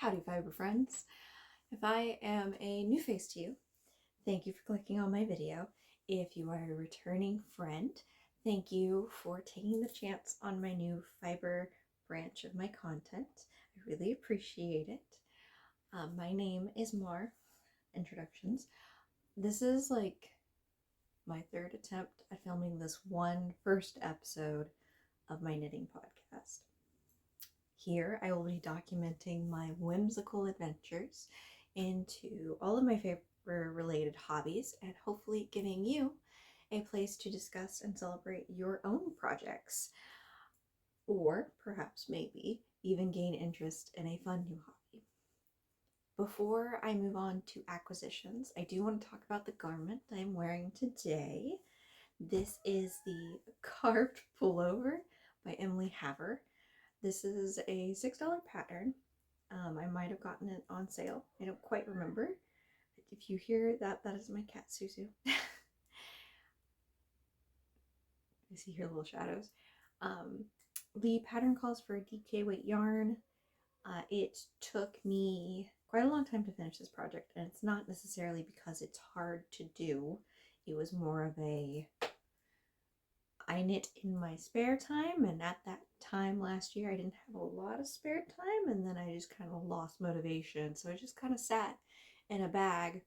Howdy fiber friends. If I am a new face to you, thank you for clicking on my video. If you are a returning friend, thank you for taking the chance on my new fiber branch of my content. I really appreciate it. My name is Mar. Introductions. This is like my third attempt at filming this one first episode of my knitting podcast. Here I will be documenting my whimsical adventures into all of my favorite related hobbies and hopefully giving you a place to discuss and celebrate your own projects, or perhaps maybe even gain interest in a fun new hobby. Before I move on to acquisitions, I do want to talk about the garment I'm wearing today. This is the Carved Pullover by Emily Haver. This is a $6 pattern. I might have gotten it on sale. I don't quite remember. If you hear that, that is my cat, Susu. I see her little shadows. The pattern calls for a DK weight yarn. It took me quite a long time to finish this project, and it's not necessarily because it's hard to do. It was more of a I knit in my spare time, and at that time last year I didn't have a lot of spare time, and then I just kind of lost motivation, so I just kind of sat in a bag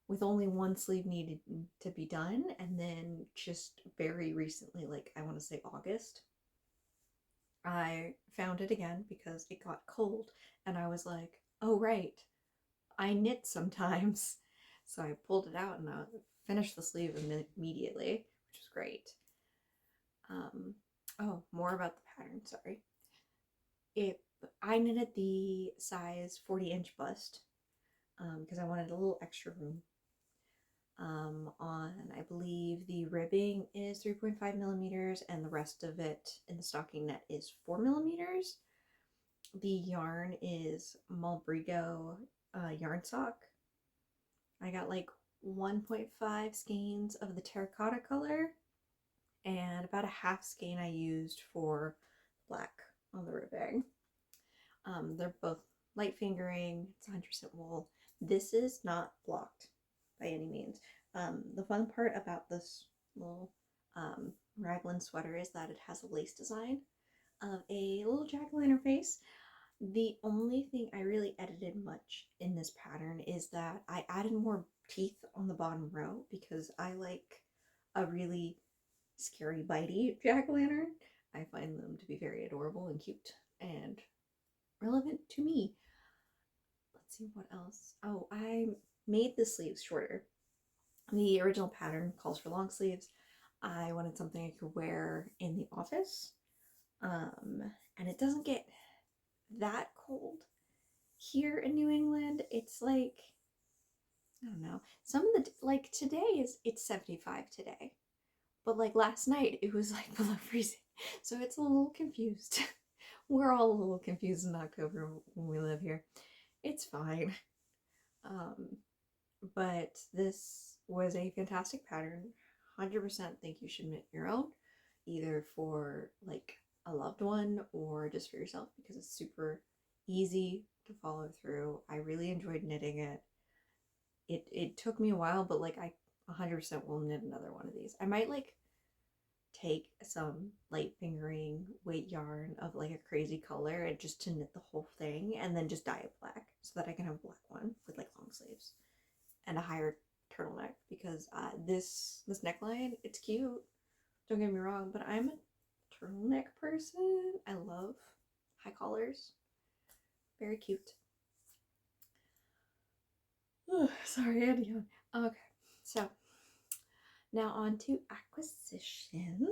with only one sleeve needed to be done. And then just very recently, like I want to say August, I found it again because it got cold, and I was like, oh right, I knit sometimes. So I pulled it out and I finished the sleeve immediately, which was great. More about the pattern, sorry. I knitted the size 40-inch bust because I wanted a little extra room. I believe the ribbing is 3.5 millimeters and the rest of it in the stocking net is 4 millimeters. The yarn is Malbrigo yarn sock. I got like 1.5 skeins of the terracotta color, and about a half skein I used for black on the ribbing. They're both light fingering, it's 100% wool. This is not blocked by any means. The fun part about this little raglan sweater is that it has a lace design of a little jack-o'-lantern face. The only thing I really edited much in this pattern is that I added more teeth on the bottom row because I like a really scary bitey jack-o'-lantern. I find them to be very adorable and cute and relevant to me. Let's see what else. Oh, I made the sleeves shorter. The original pattern calls for long sleeves. I wanted something I could wear in the office. And it doesn't get that cold here in New England. It's like, I don't know, some of the, like today it's 75 today, but like last night it was like below freezing, so it's a little confused. We're all a little confused in October when we live here. It's fine. But this was a fantastic pattern. 100% think you should knit your own, either for like a loved one or just for yourself, because it's super easy to follow through. I really enjoyed knitting it. It took me a while, but like I 100% will knit another one of these. I might like take some light fingering weight yarn of like a crazy color and just to knit the whole thing, and then just dye it black so that I can have a black one with like long sleeves and a higher turtleneck, because this neckline, it's cute, don't get me wrong, but I'm a turtleneck person. I love high collars. Very cute. Sorry, I had to yawn. Okay, so now on to acquisitions.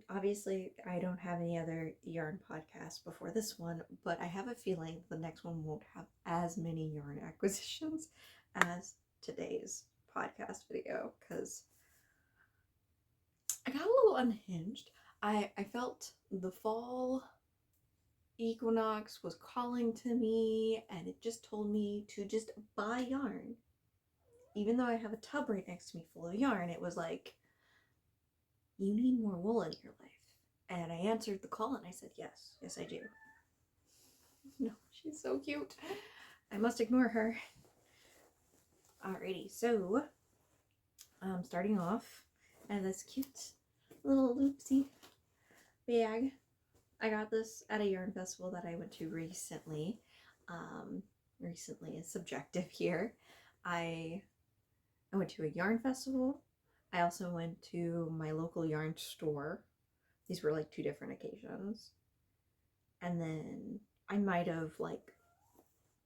Obviously I don't have any other yarn podcasts before this one, but I have a feeling the next one won't have as many yarn acquisitions as today's podcast video, because I got a little unhinged. I felt the fall equinox was calling to me, and it just told me to just buy yarn. Even though I have a tub right next to me full of yarn, it was like, you need more wool in your life. And I answered the call and I said, yes, yes I do. No, she's so cute. I must ignore her. Alrighty, so starting off, I have this cute little loopsy bag. I got this at a yarn festival that I went to recently. Recently is subjective here. I went to a yarn festival. I also went to my local yarn store. These were like 2 different occasions. And then I might have like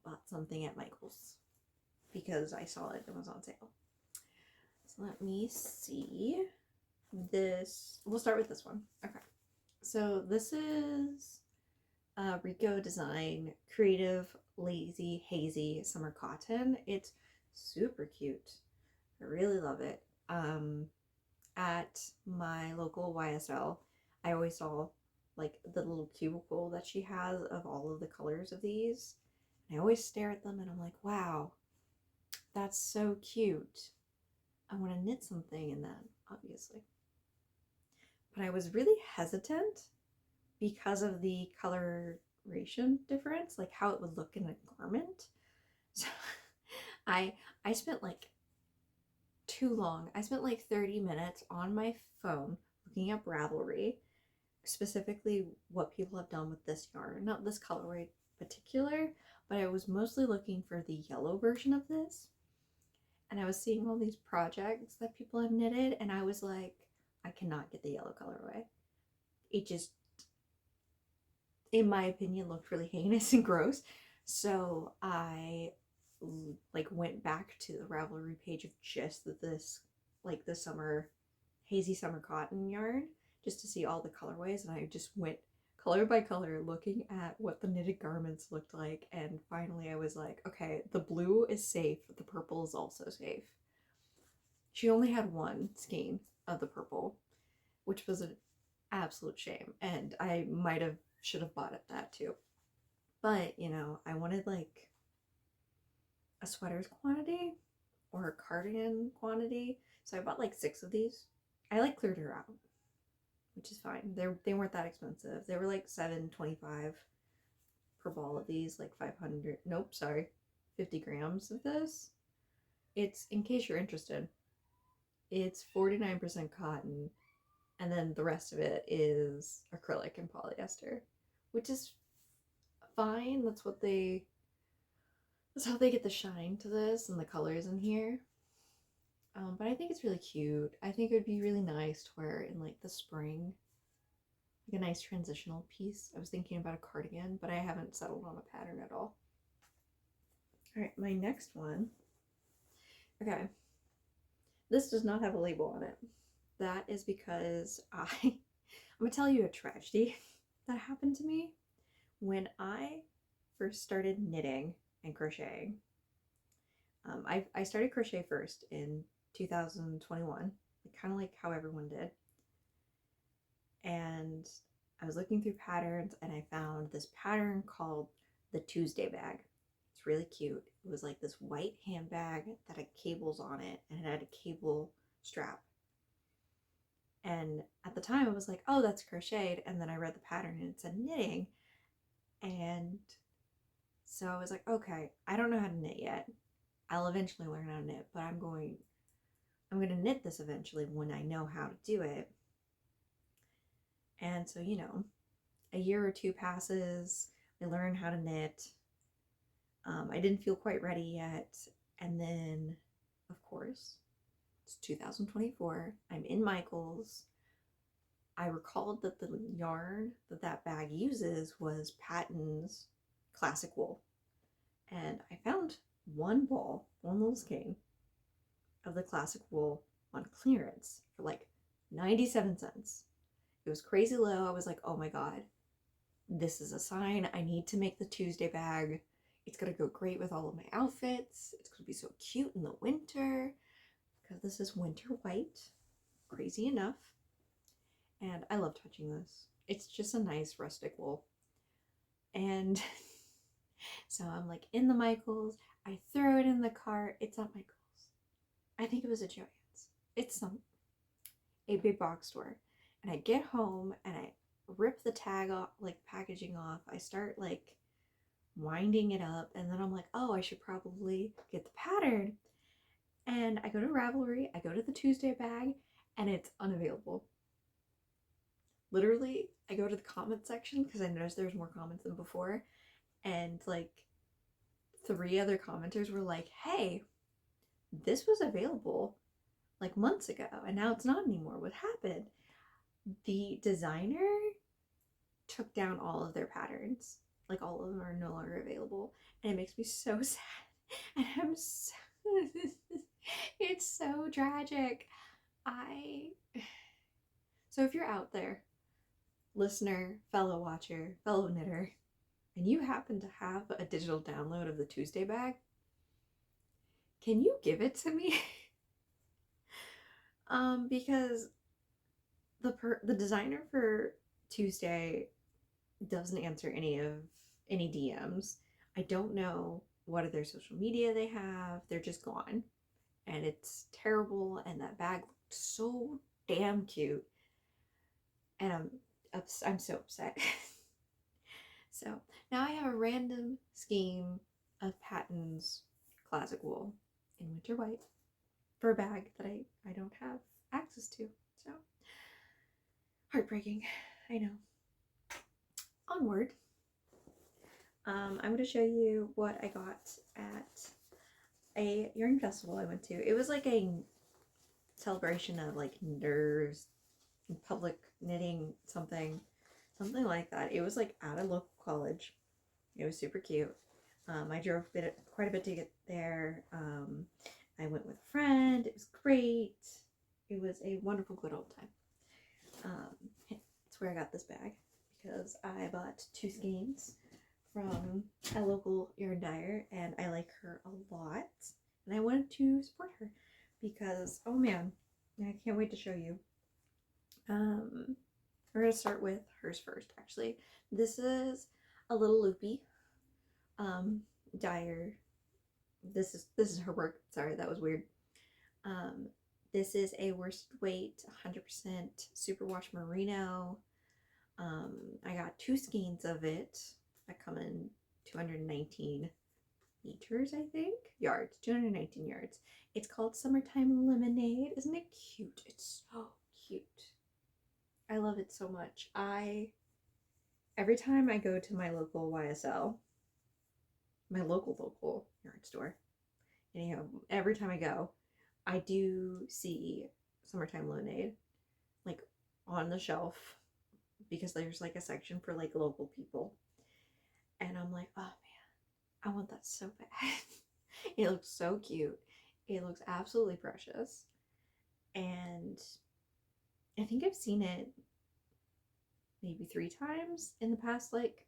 bought something at Michael's because I saw it was on sale. So let me see. This, we'll start with this one. Okay. So this is Rico Design Creative Lazy Hazy Summer Cotton. It's super cute. I really love it. At my local YSL, I always saw like the little cubicle that she has of all of the colors of these. And I always stare at them and I'm like, wow, that's so cute. I want to knit something in that, obviously. But I was really hesitant because of the coloration difference, like how it would look in a garment. So I spent like too long. I spent like 30 minutes on my phone looking up Ravelry, specifically what people have done with this yarn. Not this colorway in particular, but I was mostly looking for the yellow version of this. And I was seeing all these projects that people have knitted, and I was like, I cannot get the yellow colorway. It just, in my opinion, looked really heinous and gross. So I like went back to the Ravelry page of just this, like the summer, hazy summer cotton yarn, just to see all the colorways. And I just went color by color looking at what the knitted garments looked like. And finally I was like, okay, the blue is safe, the purple is also safe. She only had one skein of the purple, which was an absolute shame. And I should have bought it that too. But, you know, I wanted like a sweater's quantity or a cardigan quantity. So I bought like 6 of these. I like cleared her out, which is fine. They weren't that expensive. They were like $7.25 per ball of these, like 500, nope, sorry, 50 grams of this. It's, in case you're interested, it's 49% cotton, and then the rest of it is acrylic and polyester, which is fine. That's how they get the shine to this and the colors in here. But I think it's really cute. I think it would be really nice to wear in like the spring, like a nice transitional piece. I was thinking about a cardigan, but I haven't settled on a pattern at all. All right, my next one. Okay, this does not have a label on it. That is because I'm gonna tell you a tragedy that happened to me when I first started knitting and crocheting. I started crochet first in 2021, kind of like how everyone did. And I was looking through patterns and I found this pattern called the Tuesday bag. It's really cute. It was like this white handbag that had cables on it and it had a cable strap. And at the time I was like, oh, that's crocheted. And then I read the pattern and it said knitting. And so I was like, okay, I don't know how to knit yet. I'll eventually learn how to knit, but I'm going to knit this eventually when I know how to do it. And so, you know, a year or 2 passes, I learn how to knit. I didn't feel quite ready yet. And then, of course, it's 2024. I'm in Michael's. I recalled that the yarn that bag uses was Patton's classic wool. And I found one little skein of the classic wool on clearance for like 97 cents. It was crazy low. I was like, oh my god, this is a sign. I need to make the Tuesday bag. It's gonna go great with all of my outfits. It's gonna be so cute in the winter because this is winter white, crazy enough. And I love touching this. It's just a nice rustic wool. And so I'm like in the Michael's. I throw it in the cart. It's at Michael's. I think it was a Joann's. It's a big box store. And I get home and rip the tag off, like packaging off. I start like winding it up, and then I'm like, oh, I should probably get the pattern. And I go to Ravelry, I go to the Tuesday bag, and it's unavailable. Literally, I go to the comment section because I noticed there's more comments than before, and like 3 other commenters were like, hey, this was available like months ago and now it's not anymore. What happened? The designer took down all of their patterns. Like all of them are no longer available. And it makes me so sad. And I'm so it's so tragic. So if you're out there, listener, fellow watcher, fellow knitter, and you happen to have a digital download of the Tuesday bag, can you give it to me? Because the designer for Tuesday doesn't answer any DMs. I don't know what other social media they have. They're just gone. And it's terrible, and that bag looked so damn cute. And I'm so upset. So now I have a random scheme of Patton's classic wool in winter white for a bag that I don't have access to. So heartbreaking, I know. Onward. I'm going to show you what I got at a yarn festival I went to. It was like a celebration of like knitters, public knitting, something like that. It was like at a local college. It was super cute. I drove quite a bit to get there. I went with a friend. It was great. It was a wonderful, good old time. That's where I got this bag because I bought 2 skeins from a local yarn dyer, and I like her a lot. And I wanted to support her because, oh man, I can't wait to show you. We're gonna start with hers first. Actually, this is a little loopy dyer. This is her work. Sorry, that was weird. This is a worsted weight 100% superwash merino. I got 2 skeins of it that come in 219 meters, I think, yards, 219 yards. It's called Summertime Lemonade. Isn't it cute? It's so cute. I love it so much. Every time I go to my local YSL, my local yarn store, anyhow, every time I go, I do see Summertime Lemonade like on the shelf because there's like a section for like local people, and I'm like, oh man, I want that so bad. It looks so cute. It looks absolutely precious, and I think I've seen it maybe 3 times in the past like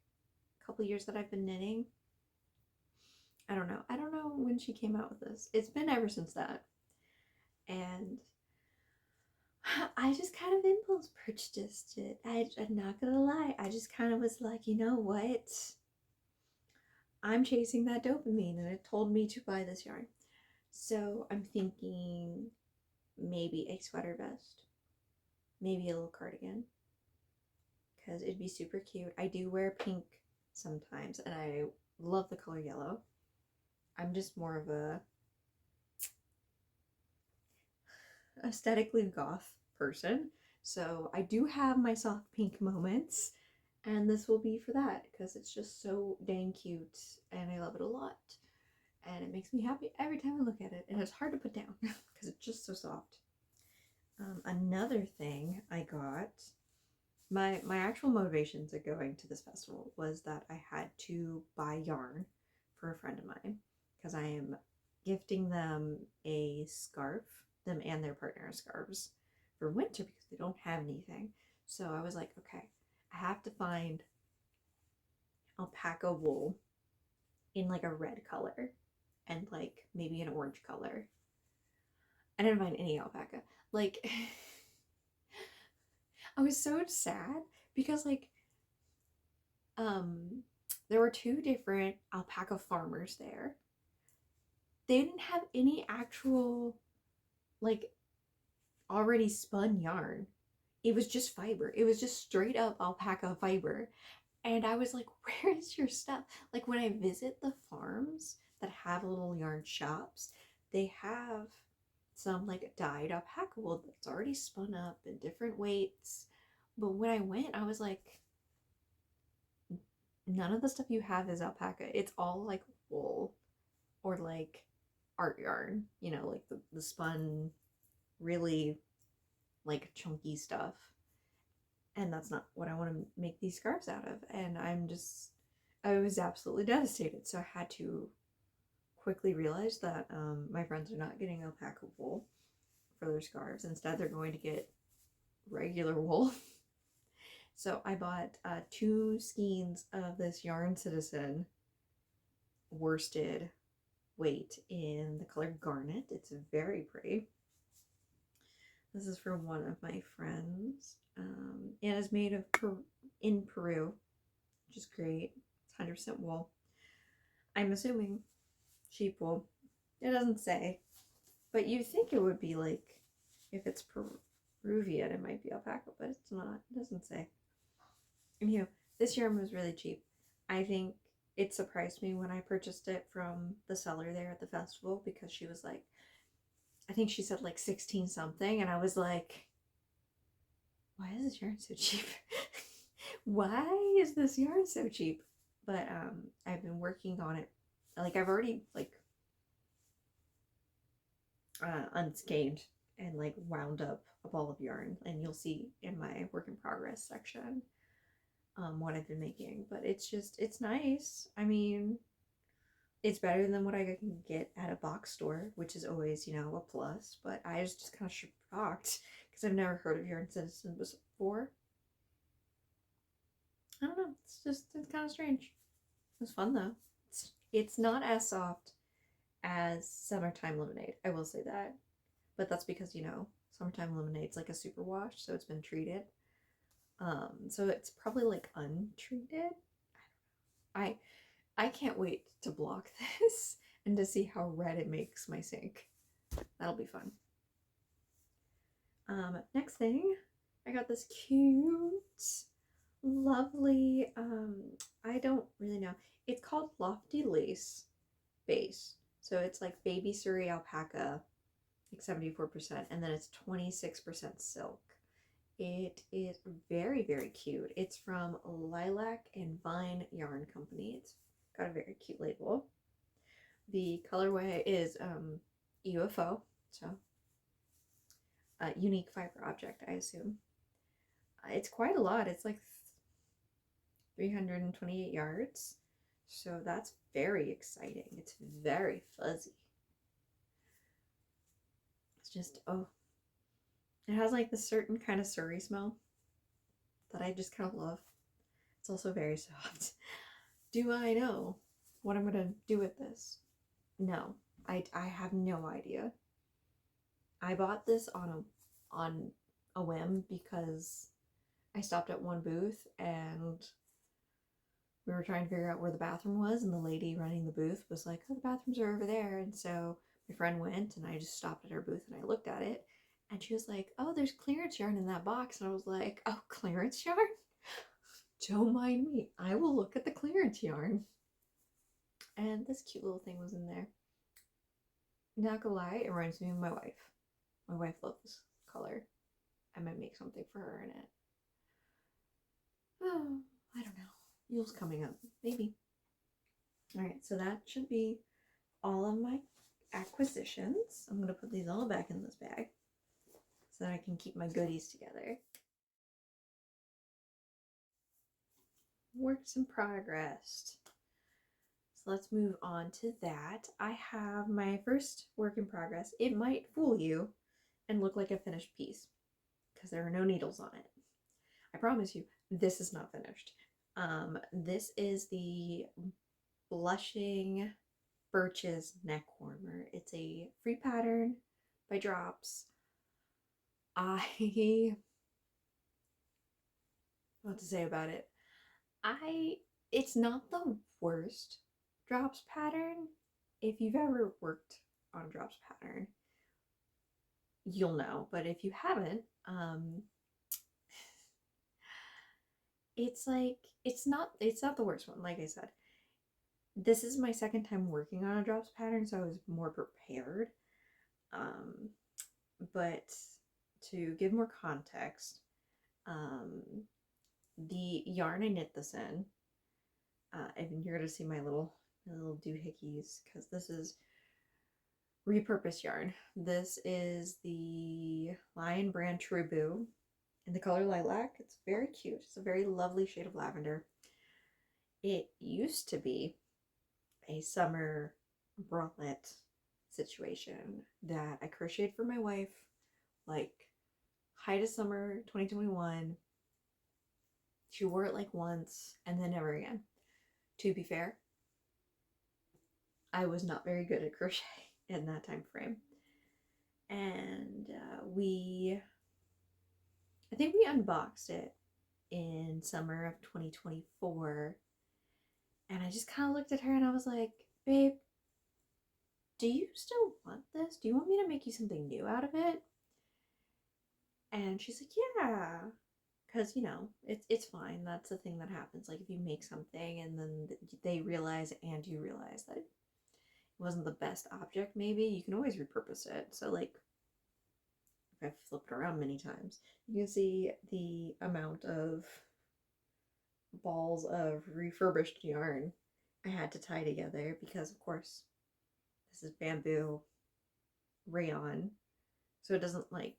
couple years that I've been knitting. I don't know when she came out with this. It's been ever since that. And I just kind of impulse purchased it. I'm not gonna lie. I just kind of was like, you know what? I'm chasing that dopamine, and it told me to buy this yarn. So I'm thinking maybe a sweater vest, maybe a little cardigan, because it'd be super cute. I do wear pink sometimes, and I love the color yellow. I'm just more of a aesthetically goth person, so I do have my soft pink moments, and this will be for that because it's just so dang cute and I love it a lot, and it makes me happy every time I look at it, and it's hard to put down because it's just so soft. Another thing I got, my actual motivations of going to this festival was that I had to buy yarn for a friend of mine because I am gifting them a scarf, them and their partner scarves for winter because they don't have anything. So I was like, okay, I have to find alpaca wool in like a red color and like maybe an orange color. I didn't find any alpaca. Like I was so sad because like there were 2 different alpaca farmers there. They didn't have any actual like already spun yarn. It was just fiber. It was just straight up alpaca fiber. And I was like, where is your stuff? Like when I visit the farms that have little yarn shops, they have some like dyed alpaca wool that's already spun up in different weights. But when I went, I was like, none of the stuff you have is alpaca. It's all like wool or like art yarn, you know, like the spun, really like chunky stuff. And that's not what I want to make these scarves out of. And I was absolutely devastated. So I had to quickly realize that my friends are not getting alpaca wool for their scarves. Instead, they're going to get regular wool. So I bought 2 skeins of this Yarn Citizen worsted weight in the color Garnet. It's very pretty. This is for one of my friends. And it's made of in Peru, which is great. It's 100% wool. I'm assuming sheep wool. It doesn't say, but you'd think it would be like, if it's Peruvian, it might be alpaca, but it's not. It doesn't say. Anywho, this yarn was really cheap. I think it surprised me when I purchased it from the seller there at the festival, because she was like, I think she said like 16 something, and I was like, why is this yarn so cheap? Why is this yarn so cheap? But I've been working on it. Like I've already like unskeined and like wound up a ball of yarn, and you'll see in my work in progress section what I've been making. But it's nice. I mean, it's better than what I can get at a box store, which is always, you know, a plus. But I was just kind of shocked because I've never heard of Yarn Citizen before. I don't know. It's kind of strange. It was fun though. It's not as soft as Summertime Lemonade. I will say that. But that's because, you know, Summertime Lemonade's like a super wash, so it's been treated. So it's probably like untreated. I can't wait to block this and to see how red it makes my sink. That'll be fun. Next thing, I got this cute, lovely, I don't really know. It's called Lofty Lace Base. So it's like baby Surrey alpaca, like 74%, and then it's 26% silk. It is very, very cute. It's from Lilac and Vine Yarn Company. It's got a very cute label. The colorway is UFO, so unique fiber object, I assume. It's quite a lot. It's like 328 yards, so that's very exciting. It's very fuzzy. It's just, oh, it has like this certain kind of Surrey smell that I just kind of love. It's also very soft. Do I know what I'm gonna do with this? No, I have no idea. I bought this on a whim because I stopped at one booth and we were trying to figure out where the bathroom was, and the lady running the booth was like, oh, the bathrooms are over there. And so my friend went, and I just stopped at her booth and I looked at it, and she was like, oh, there's clearance yarn in that box. And I was like, oh, clearance yarn? Don't mind me. I will look at the clearance yarn. And this cute little thing was in there. Not gonna lie, it reminds me of my wife. My wife loves this color. I might make something for her in it. Oh, I don't know. Yule's coming up. Maybe. Alright, so that should be all of my acquisitions. I'm going to put these all back in this bag so that I can keep my goodies together. Works in progress. So let's move on to that. I have my first work in progress. It might fool you and look like a finished piece because there are no needles on it. I promise you, this is not finished. This is the Blushing Birches neck warmer. It's a free pattern by Drops. What to say about it? It's not the worst Drops pattern. If you've ever worked on a Drops pattern, you'll know. But if you haven't, it's like it's not the worst one. Like I said, this is my second time working on a drops pattern, so I was more prepared. Um, but to give more context, um, the yarn I knit this in, and you're gonna see my little doohickeys because this is repurposed yarn. This is the Lion brand Trubu in the color lilac. It's very cute. It's a very lovely shade of lavender. It used to be a summer bralette situation that I crocheted for my wife, like height of summer 2021. She wore it like once and then never again. To be fair, I was not very good at crochet in that time frame. And I think we unboxed it in summer of 2024. And I just kind of looked at her and I was like, babe, do you still want this? Do you want me to make you something new out of it? And she's like, yeah. Because, you know, it's fine. That's the thing that happens. Like, if you make something and then they realize and you realize that it wasn't the best object, maybe, you can always repurpose it. So, like, I've flipped around many times. You can see the amount of balls of refurbished yarn I had to tie together because, of course, this is bamboo rayon, so it doesn't like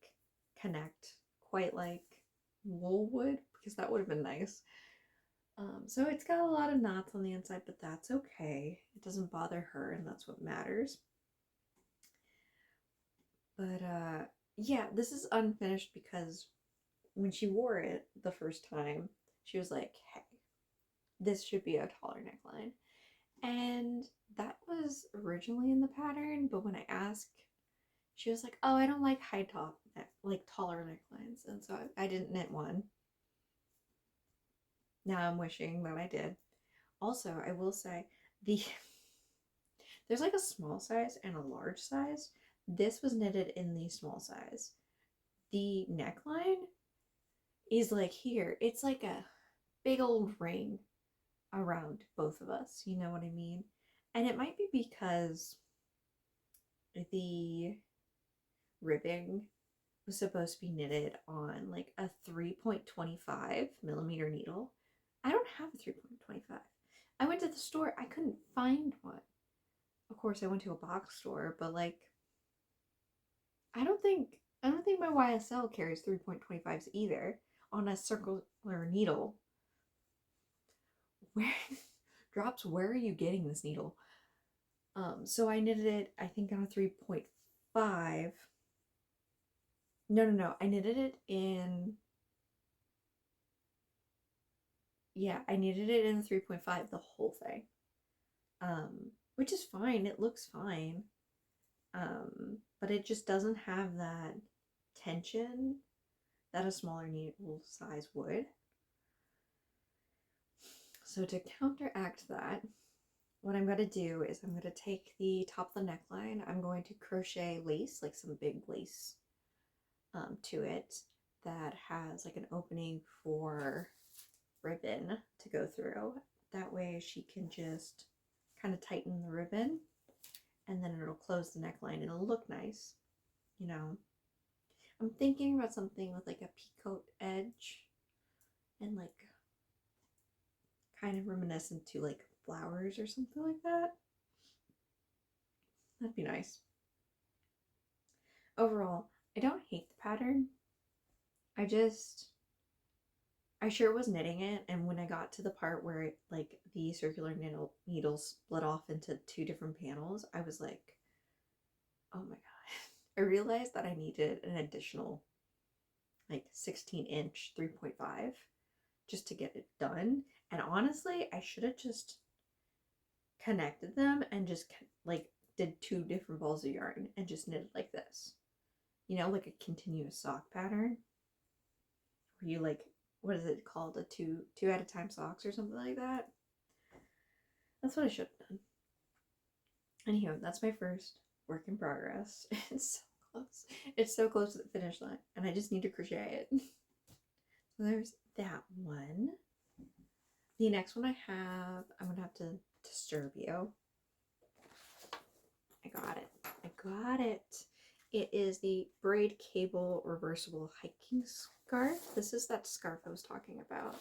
connect quite like wool would, because that would have been nice. So it's got a lot of knots on the inside, but that's okay. It doesn't bother her, and that's what matters. But yeah, this is unfinished because when she wore it the first time, she was like, hey, this should be a taller neckline. And that was originally in the pattern, but when I asked, she was like, oh, I don't like high top, like taller necklines. And so I didn't knit one. Now I'm wishing that I did. Also, I will say, there's like a small size and a large size. This was knitted in the small size. The neckline is like here. It's like a big old ring around both of us. You know what I mean? And it might be because the ribbing was supposed to be knitted on like a 3.25 millimeter needle. I don't have a 3.25. I went to the store, I couldn't find one. Of course, I went to a box store, but like, I don't think my YSL carries 3.25s either on a circular needle. Where drops? Where are you getting this needle? So I knitted it, I think, on a 3.5. No. I knitted it in. Yeah, I knitted it in the 3.5, the whole thing. Which is fine. It looks fine. But it just doesn't have that tension that a smaller needle size would. So to counteract that, what I'm going to do is I'm going to take the top of the neckline. I'm going to crochet lace, like some big lace, to it that has like an opening for ribbon to go through. That way she can just kind of tighten the ribbon and then it'll close the neckline and it'll look nice. You know, I'm thinking about something with like a peacoat edge and like kind of reminiscent to like flowers or something like that. That'd be nice. Overall, I don't hate the pattern. I sure was knitting it, and when I got to the part where it, like the circular needles split off into two different panels, I was like, oh my god. I realized that I needed an additional like 16-inch 3.5 just to get it done. And honestly, I should have just connected them and just like did two different balls of yarn and just knitted like this. You know, like a continuous sock pattern where you like, what is it called, a two at a time socks or something like that. That's what I should have done. Anywho, that's my first work in progress. It's so close. It's so close to the finish line, and I just need to crochet it. So there's that one. The next one I have, I'm gonna have to disturb you. I got it. I got it. It is the Braid Cable Reversible Hiking Scarf. This is that scarf I was talking about.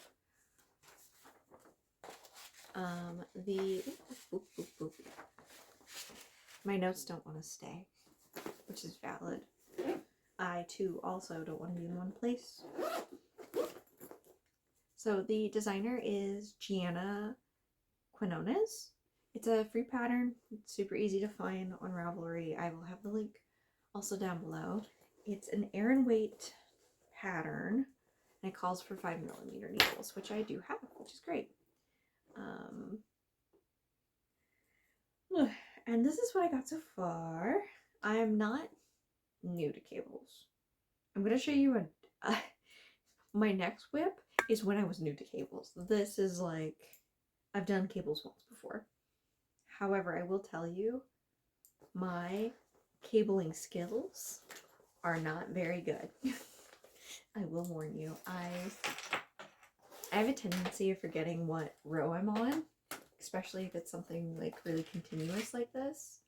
My notes don't want to stay, which is valid. I too also don't want to be in one place. So the designer is Gianna Quinones. It's a free pattern. It's super easy to find on Ravelry. I will have the link also down below. It's an Aran weight pattern, and it calls for 5mm needles, which I do have, which is great. And this is what I got so far. I am not new to cables. I'm gonna show you my next whip is when I was new to cables. This is like, I've done cables once before. However, I will tell you, my cabling skills are not very good. I will warn you. I have a tendency of forgetting what row I'm on, especially if it's something like really continuous like this.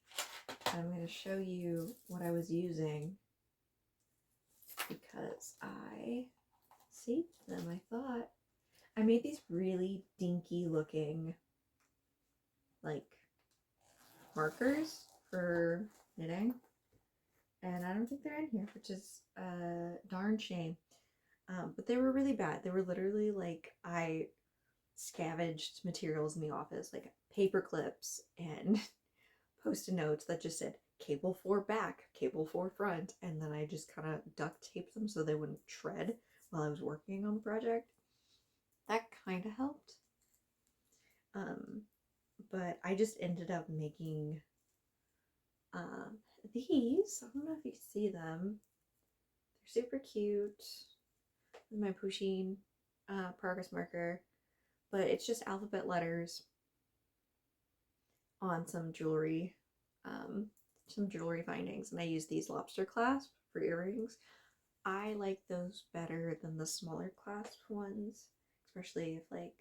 I'm going to show you what I was using because I saved them. I thought I made these really dinky looking like markers for knitting, and I don't think they're in here, which is a darn shame. But they were really bad. They were literally like, I scavenged materials in the office, like paper clips and post-it notes that just said cable 4 back, cable 4 front, and then I just kind of duct taped them so they wouldn't shred while I was working on the project. That kind of helped. But I just ended up making these. I don't know if you can see them. They're super cute. My Pusheen progress marker, but it's just alphabet letters on some jewelry findings, and I use these lobster clasp for earrings. I like those better than the smaller clasp ones, especially if like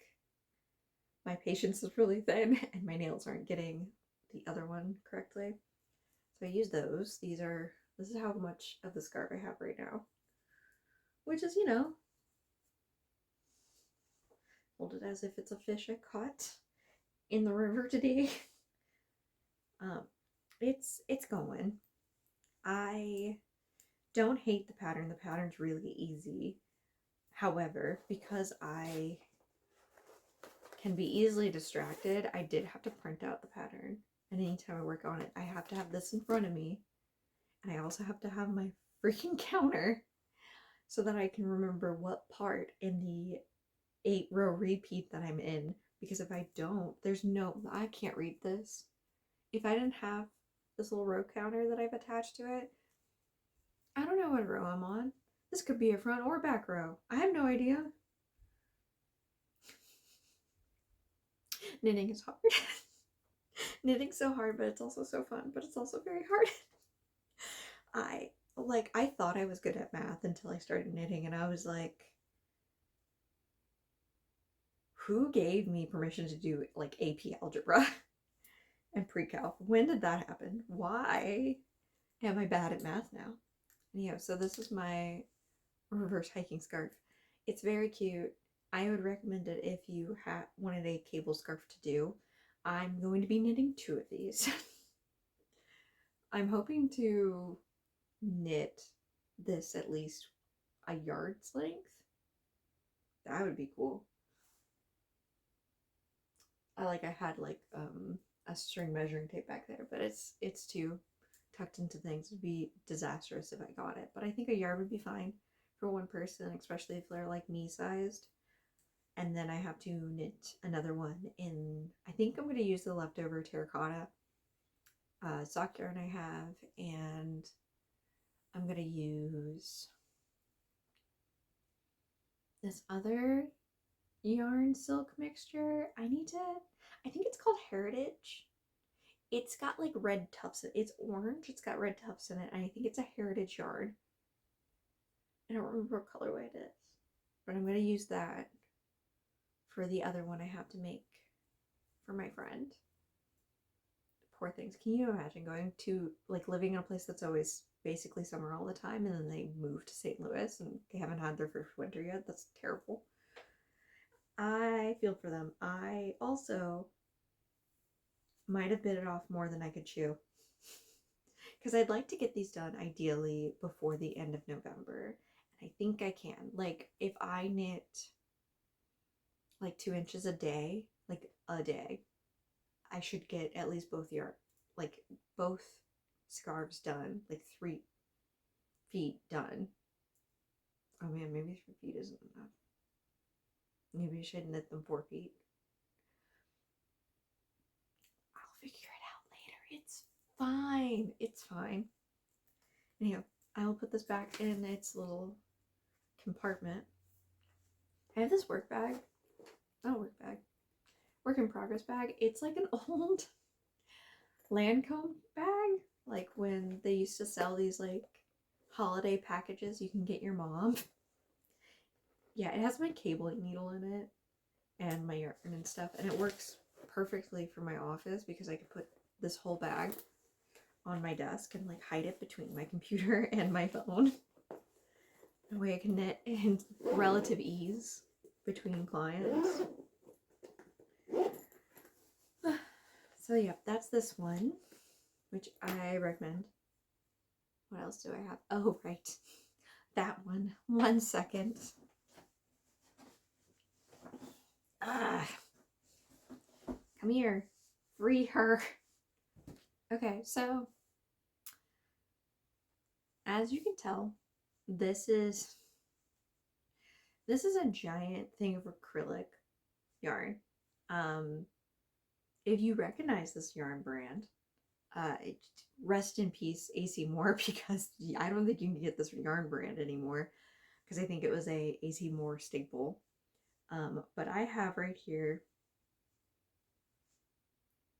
my patience is really thin and my nails aren't getting the other one correctly. So I use those. This is how much of the scarf I have right now, which is, you know, hold it as if it's a fish I caught in the river today. It's going. I don't hate the pattern. The pattern's really easy. However, because I can be easily distracted, I did have to print out the pattern. And anytime I work on it, I have to have this in front of me. And I also have to have my freaking counter so that I can remember what part in the 8-row repeat that I'm in. Because if I don't, I can't read this. If I didn't have this little row counter that I've attached to it, I don't know what row I'm on. This could be a front or back row. I have no idea. Knitting is hard. Knitting's so hard, but it's also so fun, but it's also very hard. I thought I was good at math until I started knitting, and I was like, who gave me permission to do like AP algebra and pre-calc? When did that happen? Why am I bad at math now? Anyhow, so this is my reverse hiking scarf. It's very cute. I would recommend it if you wanted a cable scarf to do. I'm going to be knitting 2 of these. I'm hoping to knit this at least a yard's length. That would be cool. I had like a string measuring tape back there, but it's too tucked into things. It'd be disastrous if I got it, but I think a yard would be fine for one person, especially if they're like me sized. And then I have to knit another one in, I think I'm going to use the leftover terracotta sock yarn I have, and I'm going to use this other yarn silk mixture. I think it's called Heritage. It's got like red tufts. It's orange. It's got red tufts in it. And I think it's a Heritage yarn. I don't remember what colorway it is, but I'm going to use that for the other one I have to make for my friend. Poor things. Can you imagine going to, like, living in a place that's always basically summer all the time, and then they move to St. Louis and they haven't had their first winter yet? That's terrible. I feel for them. I also might have bit it off more than I could chew. Because I'd like to get these done ideally before the end of November. And I think I can. Like, if I knit like 2 inches a day, like a day, I should get at least both both scarves done, like 3 feet done. Oh man, maybe 3 feet isn't enough. Maybe I should knit them 4 feet. I'll figure it out later. It's fine. It's fine. Anyhow, I will put this back in its little compartment. I have this work bag. Not a work bag. Work in progress bag. It's like an old Lancome bag. Like when they used to sell these like holiday packages you can get your mom. Yeah, it has my cabling needle in it and my yarn and stuff, and it works perfectly for my office because I could put this whole bag on my desk and like hide it between my computer and my phone. That way I can knit in relative ease between clients. So yeah, that's this one, which I recommend. What else do I have? Oh, right. That one. 1 second. Come here. Free her. Okay, so as you can tell, this is a giant thing of acrylic yarn. If you recognize this yarn brand, rest in peace AC Moore, because I don't think you can get this yarn brand anymore, because I think it was a AC Moore staple. But I have right here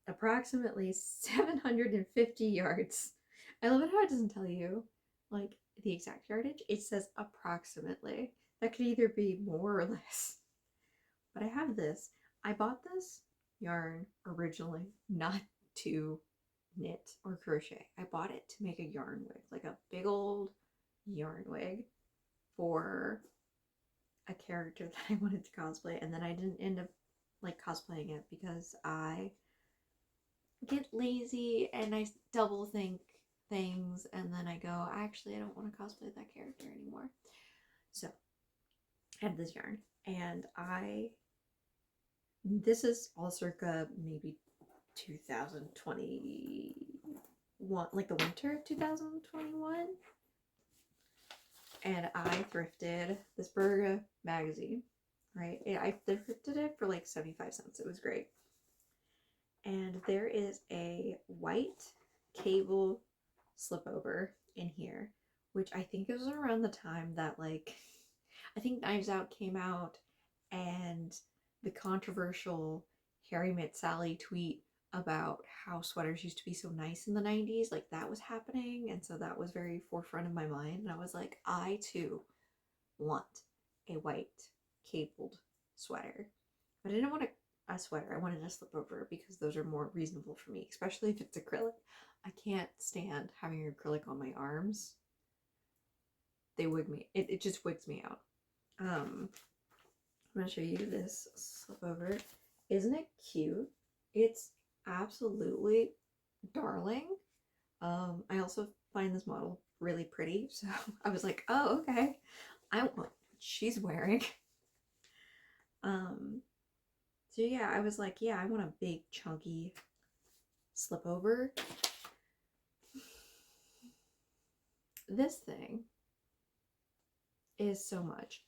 approximately 750 yards. I love it how it doesn't tell you like the exact yardage. It says approximately. That could either be more or less. But I have this. I bought this yarn originally not to knit or crochet. I bought it to make a yarn wig, like a big old yarn wig for a character that I wanted to cosplay, and then I didn't end up like cosplaying it because I get lazy and I double think things, and then I go, actually I don't want to cosplay that character anymore. So I have this yarn, and this is all circa maybe 2021, like the winter of 2021. And I thrifted this Berga magazine, right? I thrifted it for like 75 cents. It was great. And there is a white cable slipover in here, which I think is around the time that, like, I think Knives Out came out, and the controversial Harry Met Sally tweet about how sweaters used to be so nice in the 90s, like that was happening, and so that was very forefront of my mind, and I was like, I too want a white cabled sweater. But I didn't want a sweater, I wanted a slipover because those are more reasonable for me, especially if it's acrylic. I can't stand having acrylic on my arms. They wig me, it just wigs me out. I'm gonna show you this slipover. Isn't it cute? It's absolutely darling. I also find this model really pretty, so I was like, oh, okay, I want what she's wearing. So yeah, I was like, yeah, I want a big chunky slipover. This thing is so much.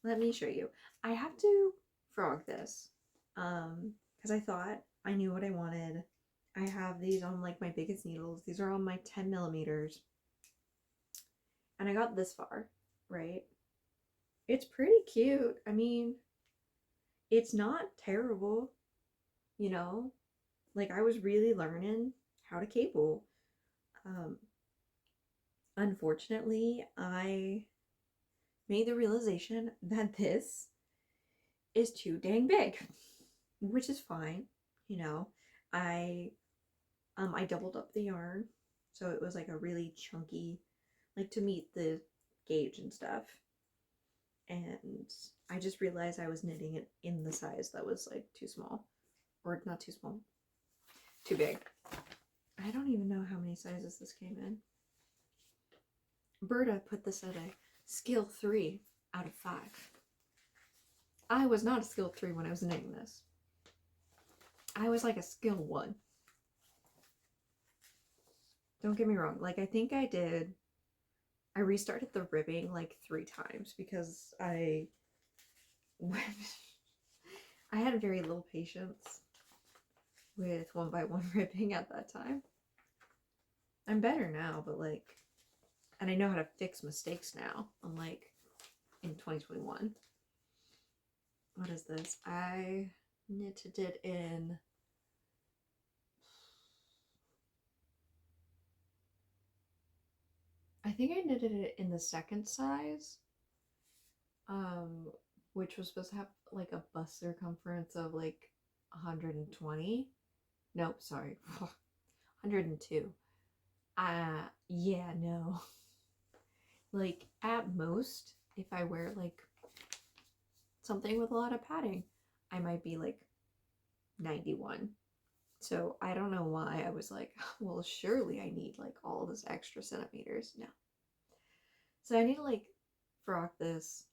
Let me show you. I have to frog this because I thought I knew what I wanted. I have these on like my biggest needles. These are on my 10 millimeters. And I got this far, right? It's pretty cute. I mean, it's not terrible, you know? Like, I was really learning how to cable. Unfortunately, I made the realization that this is too dang big, which is fine. You know, I I doubled up the yarn, so it was like a really chunky, like to meet the gauge and stuff. And I just realized I was knitting it in the size that was like too small, or not too small, too big. I don't even know how many sizes this came in. Berta put this at a skill 3 out of 5. I was not a skill 3 when I was knitting this. I was like a skill 1. Don't get me wrong, like I think I restarted the ribbing like 3 times because I had very little patience with 1x1 ribbing at that time. I'm better now, but like, and I know how to fix mistakes now, unlike in 2021. What is this? I knitted it in I think I knitted it in the second size, which was supposed to have like a bust circumference of like 120. Nope, sorry, 102. Yeah, no. Like at most, if I wear like something with a lot of padding, I might be like 91. So I don't know why I was like, well, surely I need like all this extra centimeters. No. So I need to like frock this,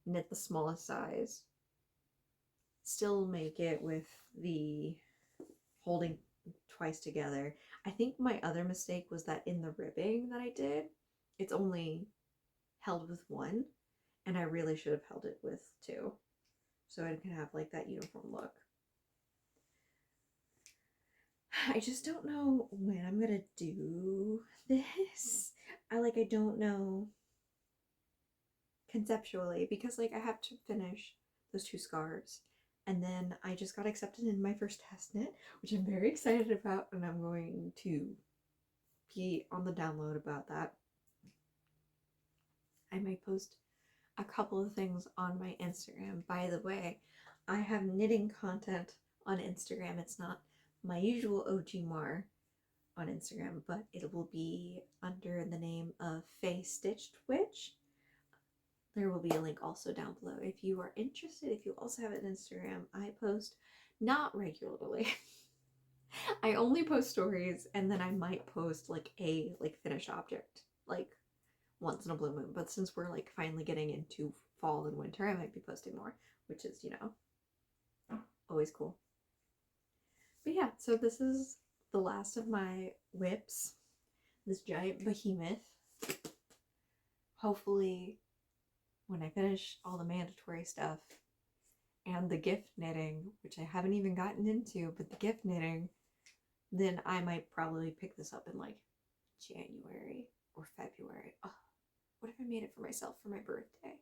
knit the smallest size, still make it with the holding twice together. I think my other mistake was that in the ribbing that I did, it's only held with 1, and I really should have held it with 2, so I can have like that uniform look. I just don't know when I'm gonna do this. I don't know conceptually, because like I have to finish those 2 scarves, and then I just got accepted in my first test knit, which I'm very excited about, and I'm going to be on the download about that. I might post a couple of things on my Instagram. By the way, I have knitting content on Instagram. It's not my usual OG Mar on Instagram, but it will be under the name of Faye Stitched Witch. There will be a link also down below if you are interested. If you also have an Instagram, I post not regularly. I only post stories, and then I might post like a finished object like once in a blue moon. But since we're like finally getting into fall and winter, I might be posting more, which is, you know, always cool. But yeah, so this is the last of my whips, this giant behemoth. Hopefully when I finish all the mandatory stuff and the gift knitting, which I haven't even gotten into, but the gift knitting, then I might probably pick this up in like January or February. Oh, what if I made it for myself for my birthday?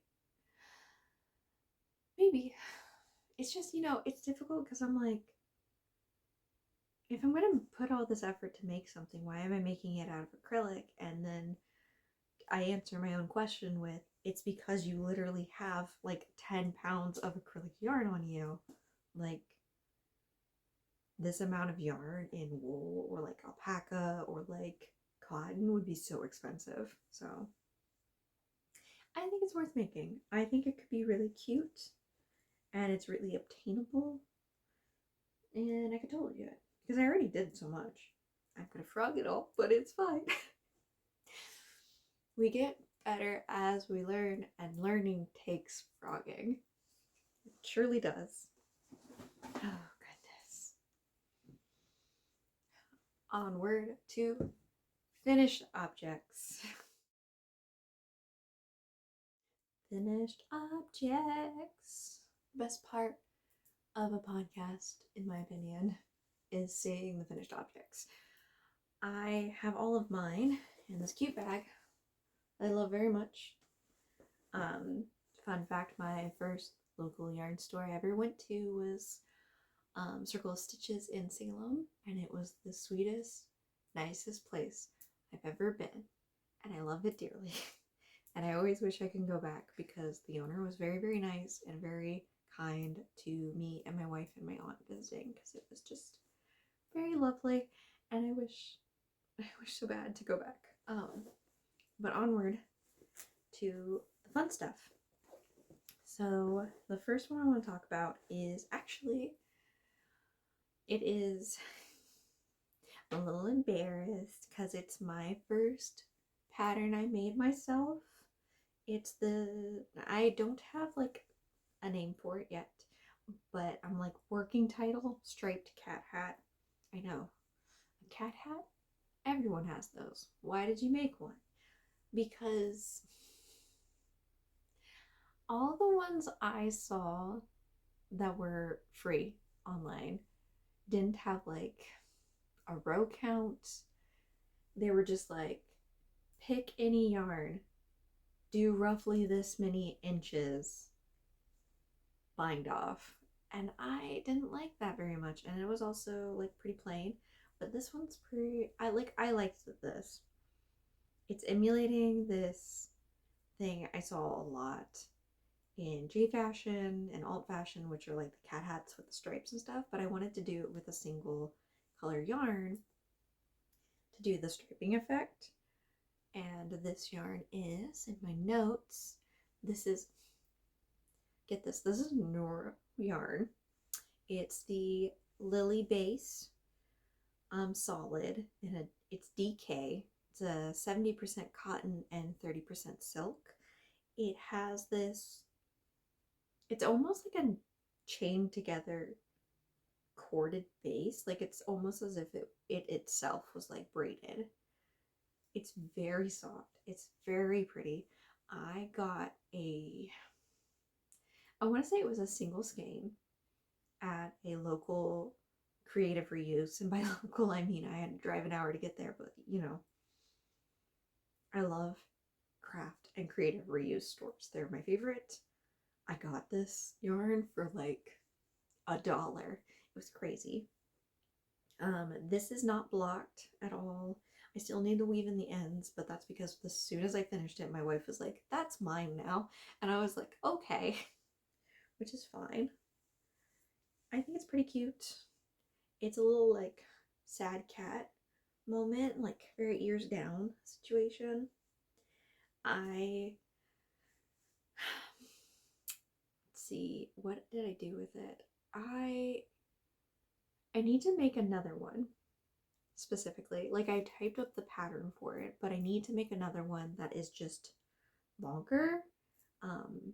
Maybe. It's just, you know, it's difficult because I'm like, if I'm going to put all this effort to make something, why am I making it out of acrylic? And then I answer my own question with, it's because you literally have like 10 pounds of acrylic yarn on you. Like, this amount of yarn in wool or like alpaca or like cotton would be so expensive. So I think it's worth making. I think it could be really cute, and it's really obtainable, and I could totally do it because I already did so much. I'm gonna frog it all, but it's fine. We get better as we learn, and learning takes frogging. It surely does. Oh, goodness. Onward to finished objects. Finished objects. Best part of a podcast, in my opinion, is seeing the finished objects. I have all of mine in this cute bag I love very much. Fun fact, my first local yarn store I ever went to was Circle of Stitches in Salem, and it was the sweetest, nicest place I've ever been, and I love it dearly. And I always wish I could go back because the owner was very, very nice and very kind to me and my wife and my aunt visiting, because it was just very lovely, and I wish so bad to go back. But onward to the fun stuff. So the first one I want to talk about is actually, it is, I'm a little embarrassed because it's my first pattern I made myself. It's I don't have like a name for it yet, but I'm like, working title, striped cat hat. I know, a cat hat? Everyone has those. Why did you make one? Because all the ones I saw that were free online didn't have like a row count. They were just like, pick any yarn, do roughly this many inches, bind off. And I didn't like that very much, and it was also like pretty plain. But this one's pretty, I liked this. It's emulating this thing I saw a lot in J fashion and alt fashion, which are like the cat hats with the stripes and stuff, but I wanted to do it with a single color yarn to do the striping effect. And this yarn is, in my notes, this is, get this is Nora yarn. It's the Lily base solid, and it's DK. It's a 70% cotton and 30% silk. It has this, it's almost like a chained together corded base. Like it's almost as if it itself was like braided. It's very soft. It's very pretty. I got I want to say it was a single skein at a local creative reuse. And by local, I mean I had to drive an hour to get there, but you know, I love craft and creative reuse stores. They're my favorite. I got this yarn for like $1. It was crazy. This is not blocked at all. I still need to weave in the ends, but that's because as soon as I finished it, my wife was like, that's mine now. And I was like, okay, which is fine. I think it's pretty cute. It's a little like sad cat moment, like very ears down situation. Let's see, what did I do with it? I need to make another one specifically. Like I typed up the pattern for it, but I need to make another one that is just longer. And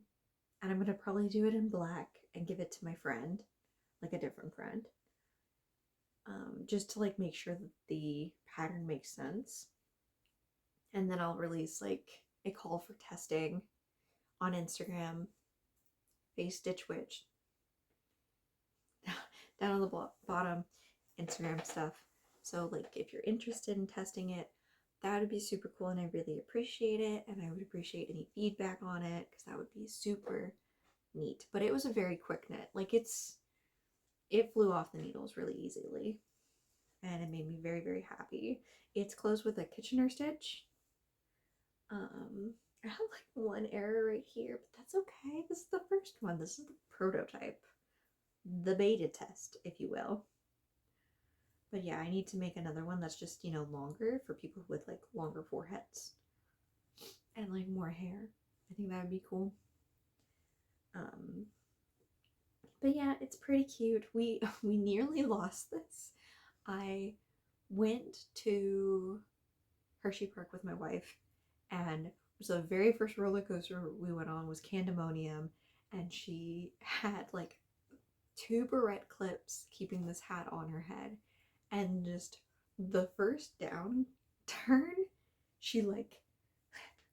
I'm gonna probably do it in black and give it to my friend, like a different friend. Just to like make sure that the pattern makes sense. And then I'll release like a call for testing on Instagram, Face Stitch Witch, down on the bottom, Instagram stuff. So like if you're interested in testing it, that would be super cool, and I really appreciate it, and I would appreciate any feedback on it because that would be super neat. But it was a very quick knit. Like it flew off the needles really easily, and it made me very, very happy. It's closed with a Kitchener stitch. I have like one error right here, but that's okay. This is the first one. This is the prototype, the beta test, if you will. But yeah, I need to make another one that's just, you know, longer for people with like longer foreheads and like more hair. I think that would be cool. But yeah, it's pretty cute. We nearly lost this. I went to Hershey Park with my wife, and the very first roller coaster we went on was Candemonium, and she had like 2 barrette clips keeping this hat on her head, and just the first down turn, she like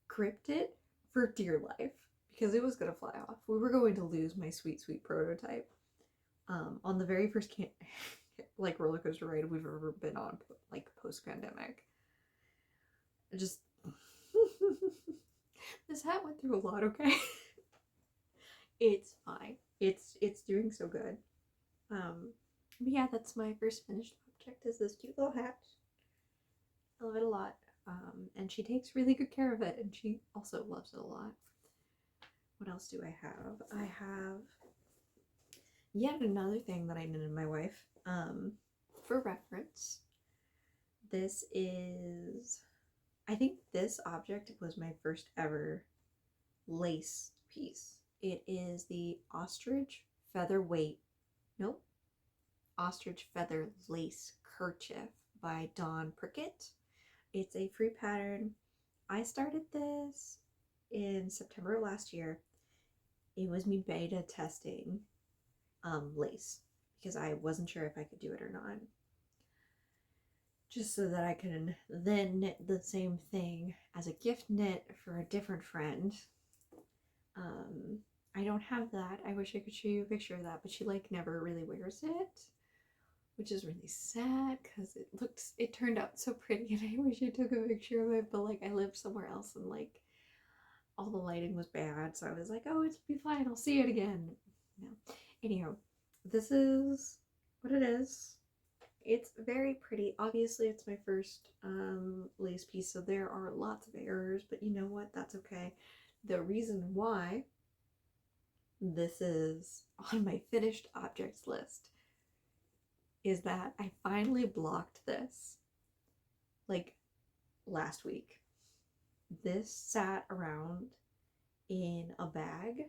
gripped it for dear life because it was gonna fly off. We were going to lose my sweet prototype on the very first like roller coaster ride we've ever been on, like post-pandemic. Just this hat went through a lot, okay? It's fine. It's doing so good. But yeah, that's my first finished object, is this cute little hat. I love it a lot. And she takes really good care of it, and she also loves it a lot. What else do I have? I have Yet another thing that I knitted my wife, for reference, this is, I think this object was my first ever lace piece. It is the Ostrich Featherweight, nope, Ostrich Feather Lace Kerchief by Prickett. It's a free pattern. I started this in September of last year. It was me beta testing lace because I wasn't sure if I could do it or not. Just so that I can then knit the same thing as a gift knit for a different friend. I don't have that. I wish I could show you a picture of that, but she like never really wears it, which is really sad because it turned out so pretty, and I wish I took a picture of it, but like I lived somewhere else and like all the lighting was bad, so I was like, oh, it'll be fine, I'll see it again. No. Anyhow, this is what it is. It's very pretty. Obviously, it's my first lace piece, so there are lots of errors, but you know what? That's okay. The reason why this is on my finished objects list is that I finally blocked this like last week. This sat around in a bag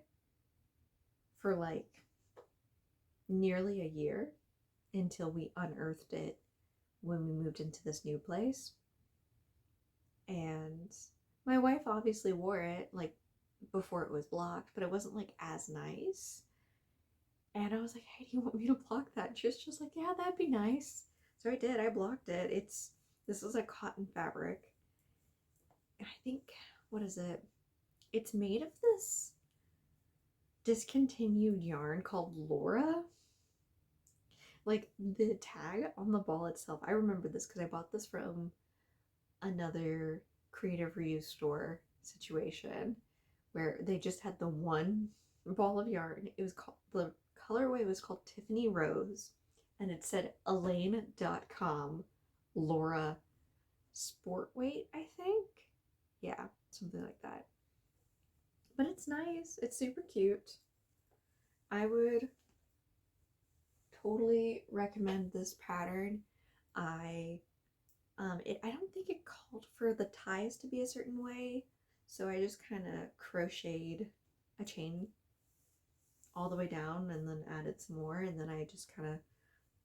for like nearly a year until we unearthed it when we moved into this new place. And my wife obviously wore it like before it was blocked, but it wasn't like as nice. And I was like, hey, do you want me to block that? And she was just like, yeah, that'd be nice. So I did. I blocked it. This is a cotton fabric. And I think, what is it? It's made of this discontinued yarn called Laura. Like the tag on the ball itself, I remember this because I bought this from another creative reuse store situation where they just had the one ball of yarn. It was called, the colorway was called Tiffany Rose, and it said Elaine.com Laura Sport Weight, I think. Yeah, something like that. But it's nice. It's super cute. I would totally recommend this pattern. I don't think it called for the ties to be a certain way, so I just kind of crocheted a chain all the way down and then added some more, and then I just kind of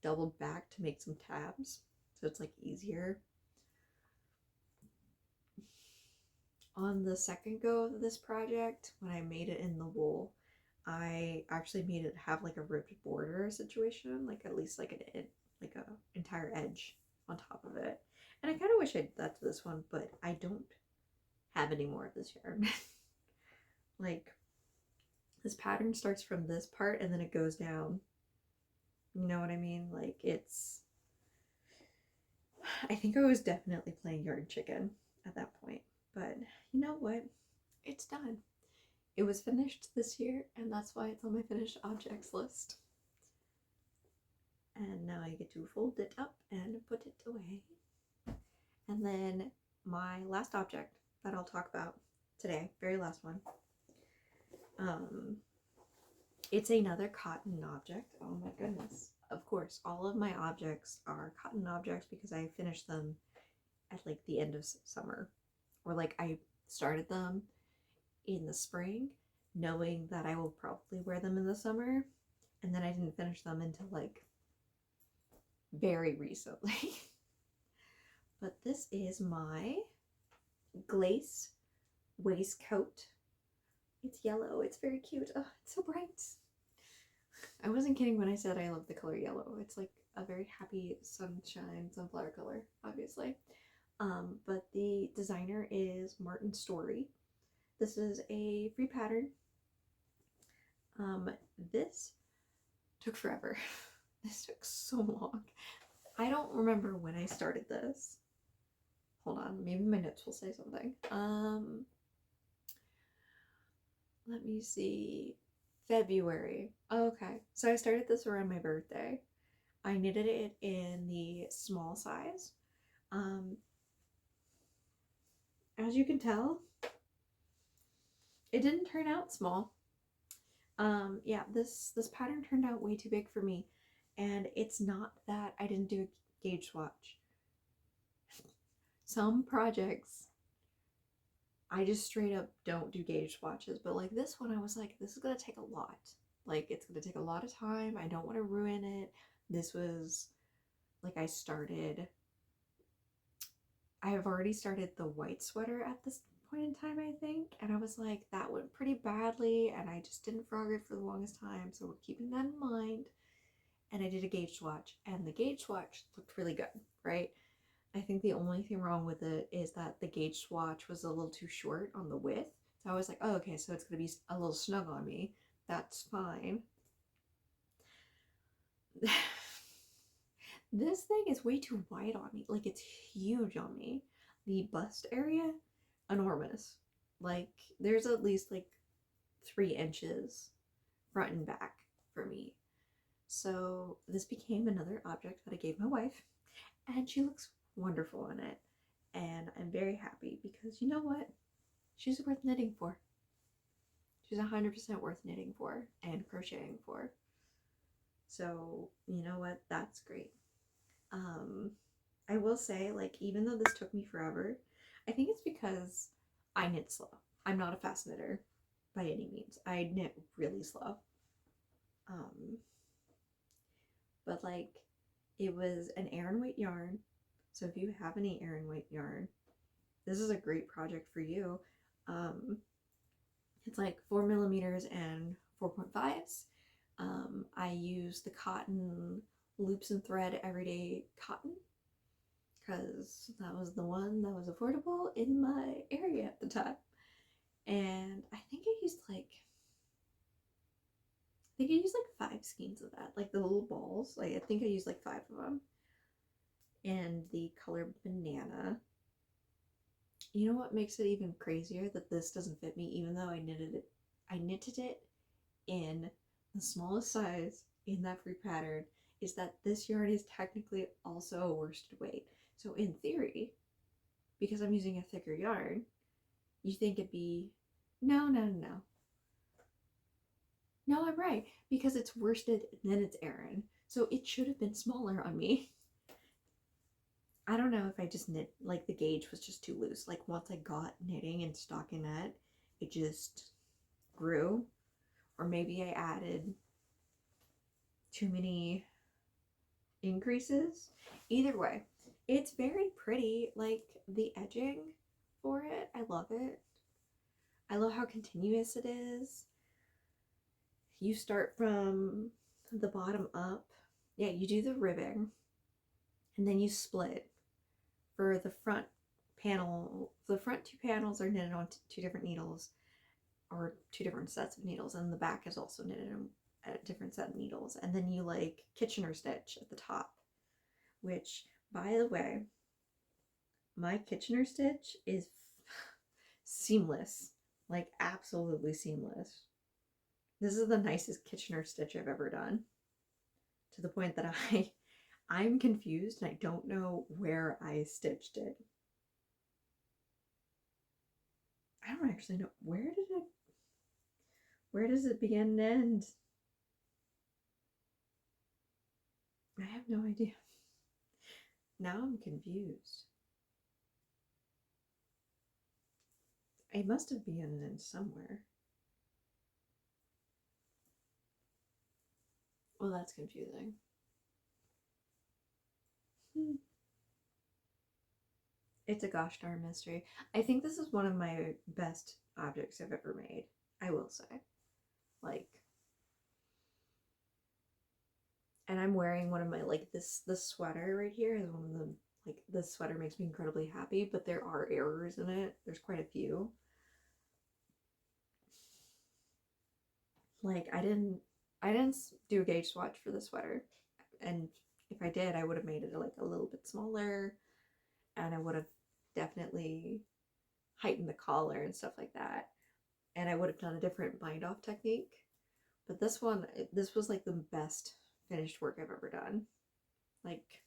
doubled back to make some tabs so it's like easier. On the second go of this project, when I made it in the wool, I actually made it have like a ribbed border situation, like at least like like a entire edge on top of it. And I kind of wish I did that to this one, but I don't have any more of this yarn. Like, this pattern starts from this part and then it goes down. You know what I mean? Like, I think I was definitely playing yarn chicken at that point. But you know what? It's done. It was finished this year, and that's why it's on my finished objects list. And now I get to fold it up and put it away. And then my last object that I'll talk about today, very last one. It's another cotton object. Oh my goodness. Of course, all of my objects are cotton objects because I finished them at like the end of summer. Or like I started them in the spring, knowing that I will probably wear them in the summer, and then I didn't finish them until like very recently. But this is my Glace waistcoat. It's yellow. It's very cute. Oh, it's so bright. I wasn't kidding when I said I love the color yellow. It's like a very happy sunshine, sunflower color, obviously. But the designer is Storey. This is a free pattern. This took forever. This took so long. I don't remember when I started this. Hold on, maybe my notes will say something. Let me see. February. Okay, so I started this around my birthday. I knitted it in the small size. As you can tell, it didn't turn out small. Yeah, this pattern turned out way too big for me, and it's not that I didn't do a gauge swatch. Some projects I just straight up don't do gauge swatches, but like this one I was like, this is gonna take a lot. Like it's gonna take a lot of time. I don't want to ruin it. This was like I have already started the white sweater at this point in time, I think, and I was like, that went pretty badly, and I just didn't frog it for the longest time, so we're keeping that in mind. And I did a gauge swatch, and the gauge swatch looked really good, right? I think the only thing wrong with it is that the gauge swatch was a little too short on the width. So I was like, oh, okay, so it's going to be a little snug on me. That's fine. This thing is way too wide on me. Like, it's huge on me. The bust area, enormous. Like, there's at least like 3 inches front and back for me. So this became another object that I gave my wife, and she looks wonderful in it. And I'm very happy because you know what? She's worth knitting for. She's 100% worth knitting for and crocheting for. So, you know what? That's great. I will say, like, even though this took me forever, I think it's because I knit slow. I'm not a fast knitter by any means. I knit really slow. But like, it was an Aran weight yarn. So if you have any Aran weight yarn, this is a great project for you. It's like 4mm and 4.5s. I use the cotton loops and thread everyday cotton because that was the one that was affordable in my area at the time. And I think I used like 5 skeins of that, like the little balls. Like I think I used like 5 of them. And the color banana. You know what makes it even crazier? That this doesn't fit me, even though I knitted it in the smallest size in that free pattern, is that this yarn is technically also a worsted weight. So in theory, because I'm using a thicker yarn, you think it'd be, no. No, I'm right, because it's worsted, then it's Aran. So it should have been smaller on me. I don't know if I just knit, like the gauge was just too loose. Like once I got knitting and stockinette, it just grew. Or maybe I added too many increases. Either way, it's very pretty. Like the edging for it, I love it. I love how continuous it is. You start from the bottom up. Yeah, you do the ribbing and then you split. For the front panel, the front 2 panels are knitted on 2 different needles, or 2 different sets of needles, and the back is also knitted on a different set of needles. And then you like Kitchener stitch at the top, which, by the way, my Kitchener stitch is seamless, like absolutely seamless. This is the nicest Kitchener stitch I've ever done, to the point that I'm confused and I don't know where I stitched it. I don't actually know. Where does it begin and end? I have no idea. Now I'm confused. It must have begun and end somewhere. Well, that's confusing. It's a gosh darn mystery. I think this is one of my best objects I've ever made, I will say. Like, and I'm wearing one of my, like, this sweater right here is one of the, like, this sweater makes me incredibly happy, but there are errors in it. There's quite a few. Like, I didn't do a gauge swatch for the sweater, and if I did, I would have made it like a little bit smaller, and I would have definitely heightened the collar and stuff like that, and I would have done a different bind off technique. But this one, this was like the best finished work I've ever done. Like,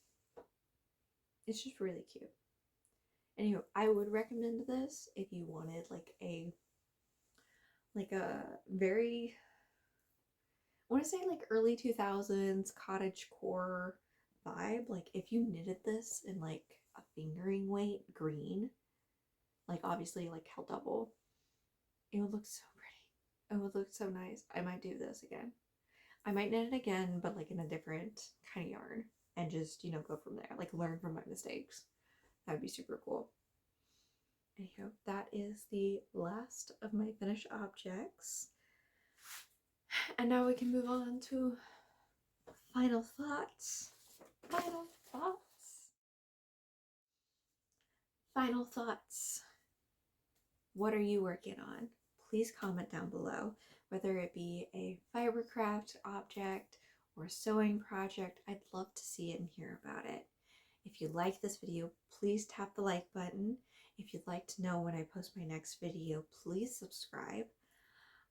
it's just really cute. Anyway, I would recommend this if you wanted like a very want to say like early 2000s cottage core vibe. Like if you knitted this in like a fingering weight green, like obviously like held double, it would look so pretty. It would look so nice. I might do this again. I might knit it again, but like in a different kind of yarn and just, you know, go from there. Like learn from my mistakes. That would be super cool. Anyhow, that is the last of my finished objects. And now we can move on to final thoughts. Final thoughts. Final thoughts. What are you working on? Please comment down below, whether it be a fibercraft object or a sewing project. I'd love to see it and hear about it. If you like this video, please tap the like button. If you'd like to know when I post my next video, please subscribe.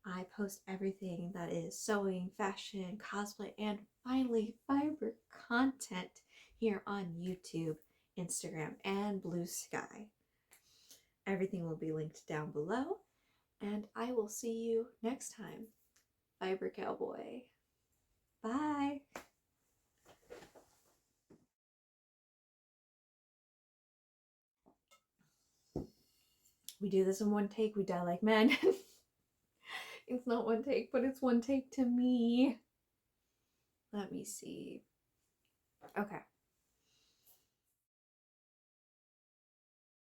I post everything that is sewing, fashion, cosplay, and finally fiber content here on YouTube, Instagram, and Blue Sky. Everything will be linked down below, and I will see you next time. Fiber Cowboy. Bye. We do this in one take, we die like men. It's not one take, but it's one take to me. Let me see. Okay.